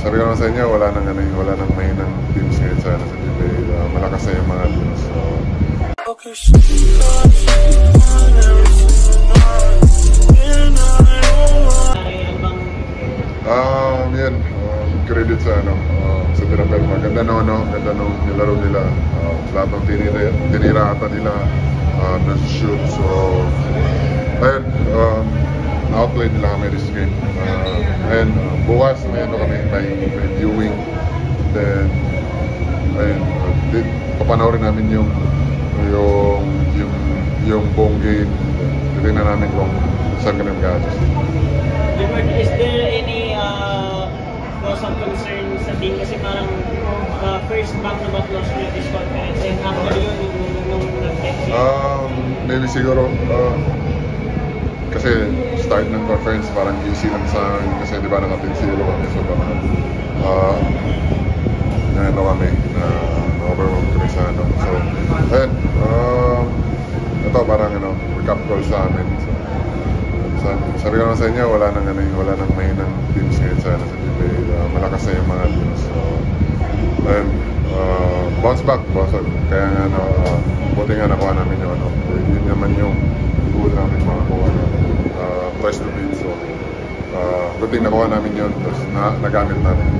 sabi ko naman sa inyo, wala nang mahinang teams ngayon sa GPA. Malakas na yung mga teams. So, yan, credit sa Tinapel. Ganda nung nilaro nila. Lahat ng tinira ata nila na-shoot. So, ayun, na-outplay nila kami this game. And bukas may viewing. Then, ayun, papanoorin namin yung buong game. Titignan namin kung saan kami mag-adjust. Is there any cause of concern sa team? Kasi parang first back-to-back loss nyo this conference and after yun, nung nag-text maybe siguro kasi start ng conference parang easy lang sa akin kasi di ba naka-10-0 kami, so parang kami na overwhelm kami sa so ayun, ito parang recap call sa amin. So, sabi ko naman sa inyo, wala nang mahinang teams ngayon sa GPA. Malakas na yung mga teams. So, ayun, bounce back. Kaya nga, buti nga nakuha namin yung yun naman yung goal namin makakuha namin. Twice to beat. So, good thing nakuha namin yun. Tapos nagamit namin.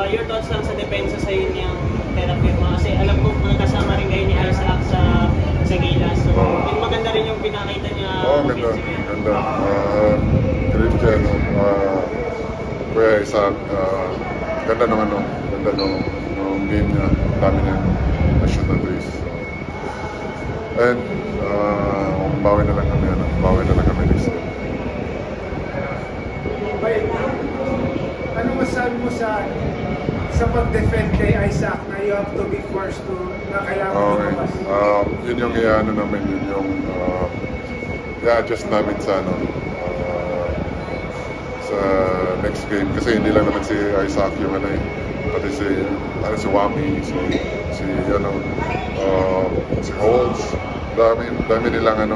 Your thoughts lang sa depensa sa inyong therapy mo? Kasi alam ko kasama rin kayo ni Isaac sa Gilas. So, maganda rin yung pinakita niya. Ganda. Christian, Kuya Isaac, ganda naman nung game niya. Dami niya na-shoot na threes. And, bawi na lang kami next game. Ano masabi mo sa pag-defend kay Isaac na you have to be forced to na kailangan lumabas? Yun yung namin, yun yung i-adjust namin sa sa next game kasi hindi lang naman si Isaac yung pati si Wami, si Holtz, dami nilang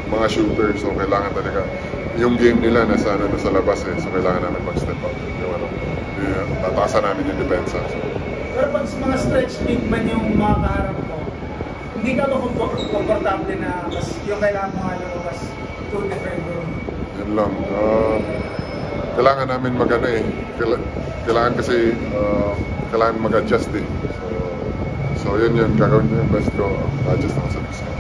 mga shooters, so kailangan talaga yung game nila nasa labas so kailangan namin mag-step up tatasan namin yung depensa. Pero pag mga stretch big man yung mga kaharap mo, hindi ka ba komportable na mas yung kailangan mo lumabas to defend mo? Yun lang. Kailangan namin kailangan kasi kailangan mag-adjust So yun, gagawin yung best ko. Adjust ako sa next game.